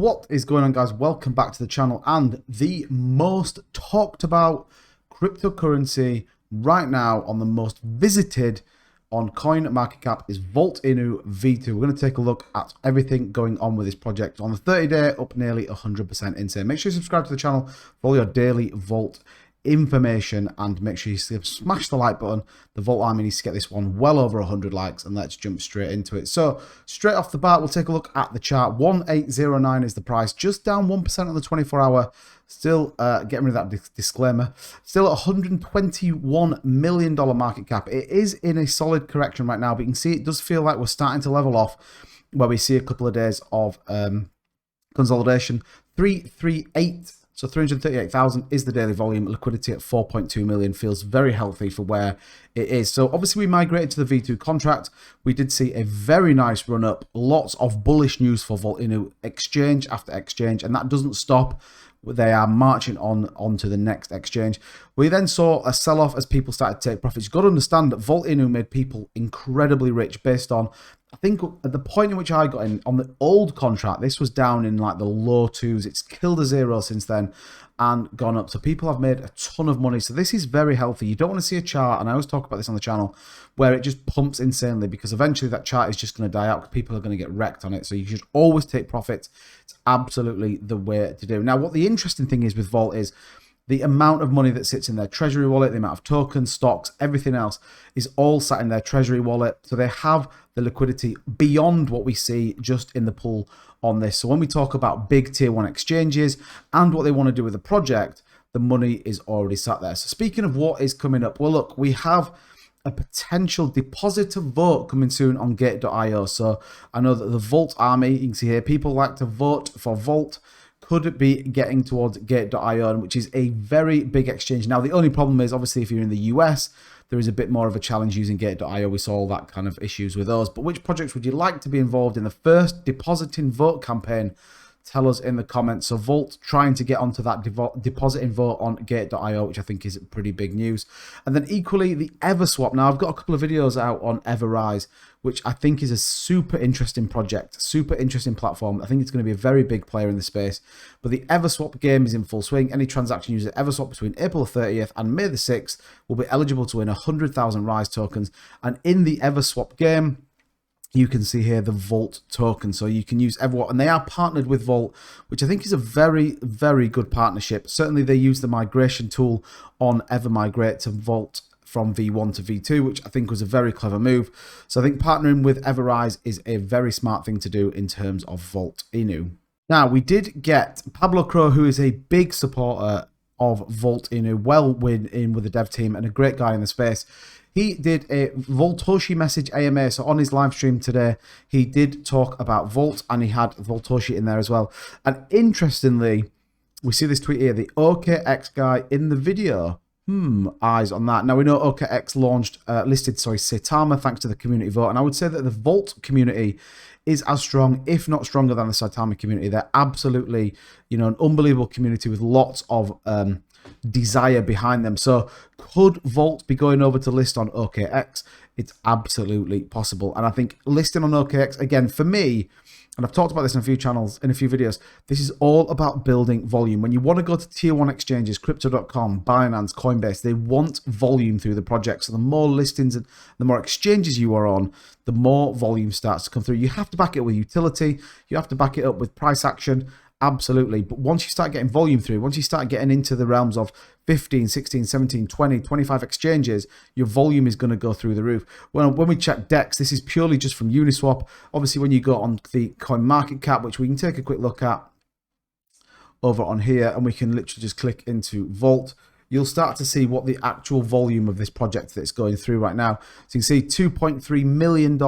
What is going on, guys? Welcome back to the channel, and the most talked about cryptocurrency right now on the most visited on CoinMarketCap is Vault INU V2. We're going to take a look at everything going on with this project. On the 30-day, up nearly 100% insane. Make sure you subscribe to the channel for all your daily Vault information, and make sure you smash the like button. The Vault Army needs to get this one well over 100 likes, and let's jump straight into it. So straight off the bat, we'll take a look at the chart. 1809 is the price, just down 1% on the 24-hour. Still getting rid of that disclaimer. Still at $121 million market cap. It is in a solid correction right now, but you can see it does feel like we're starting to level off, where we see a couple of days of consolidation. 338. So 338,000 is the daily volume. Liquidity at 4.2 million feels very healthy for where it is. So obviously we migrated to the V2 contract. We did see a very nice run up. Lots of bullish news for Vault INU, exchange after exchange, and that doesn't stop. They are marching on to the next exchange. We then saw a sell-off as people started to take profits. You've got to understand that Vault INU made people incredibly rich based on, I think at the point in which I got in on the old contract, this was down in like the low twos. It's killed a zero since then and gone up. So people have made a ton of money. So this is very healthy. You don't want to see a chart, and I always talk about this on the channel, where it just pumps insanely, because eventually that chart is just going to die out because people are going to get wrecked on it. So you should always take profits. It's absolutely the way to do. Now, what the interesting thing is with Vault is the amount of money that sits in their treasury wallet, the amount of tokens, stocks, everything else is all sat in their treasury wallet. So they have the liquidity beyond what we see just in the pool on this. So when we talk about big tier one exchanges and what they want to do with the project, the money is already sat there. So speaking of what is coming up, well, look, we have a potential depositor vote coming soon on Gate.io. So I know that the Vault Army, you can see here, people like to vote for Vault, could be getting towards Gate.io, which is a very big exchange. Now, the only problem is, obviously, if you're in the US, there is a bit more of a challenge using Gate.io. We saw all that kind of issues with those. But which projects would you like to be involved in the first depositing vote campaign? Tell us in the comments. So Vault trying to get onto that depositing vote on Gate.io, which I think is pretty big news. And then equally, the Everswap. Now, I've got a couple of videos out on Everrise, which I think is a super interesting project, super interesting platform. I think it's going to be a very big player in the space. But the Everswap game is in full swing. Any transaction using Everswap between April 30th and May the 6th will be eligible to win 100,000 Rise tokens. And in the Everswap game, you can see here the Vault token. So you can use Everswap, and they are partnered with Vault, which I think is a very, very good partnership. Certainly they use the migration tool on Evermigrate to Vault from V1 to V2, which I think was a very clever move. So I think partnering with Everrise is a very smart thing to do in terms of Vault INU. Now, we did get Pablo Crow, who is a big supporter of Vault INU, well in with the dev team and a great guy in the space. He did a Vaultoshi message AMA. So on his live stream today, he did talk about Vault, and he had Vaultoshi in there as well. And interestingly, we see this tweet here, the OKX guy in the video. Eyes on that. Now, we know OKX listed Saitama thanks to the community vote, and I would say that the Vault community is as strong, if not stronger, than the Saitama community. They're absolutely, an unbelievable community with lots of desire behind them. So could Vault be going over to list on OKX? It's absolutely possible. And I think listing on OKX, again, for me, and I've talked about this in a few channels, in a few videos, this is all about building volume. When you want to go to tier one exchanges, Crypto.com, Binance, Coinbase, they want volume through the project. So the more listings and the more exchanges you are on, the more volume starts to come through. You have to back it up with utility. You have to back it up with price action. Absolutely. But once you start getting volume through, once you start getting into the realms of 15, 16, 17, 20, 25 exchanges, your volume is going to go through the roof. When we check DEX, this is purely just from Uniswap. Obviously, when you go on the CoinMarketCap, which we can take a quick look at over on here, and we can literally just click into Vault, you'll start to see what the actual volume of this project that's going through right now. So you can see $2.3 million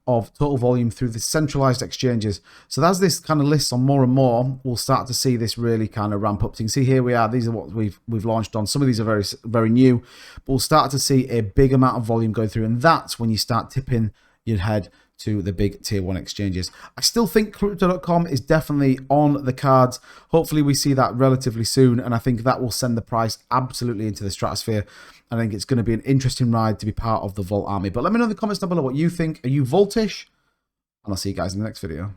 of total volume through the centralized exchanges. So as this kind of lists on more and more, we'll start to see this really kind of ramp up. So you can see here we are. These are what we've launched on. Some of these are very, very new, but we'll start to see a big amount of volume go through, and that's when you start tipping your head to the big tier one exchanges. I still think Crypto.com is definitely on the cards. Hopefully we see that relatively soon, and I think that will send the price absolutely into the stratosphere. I think it's going to be an interesting ride to be part of the Vault Army. But let me know in the comments down below what you think. Are you Vaultish? And I'll see you guys in the next video.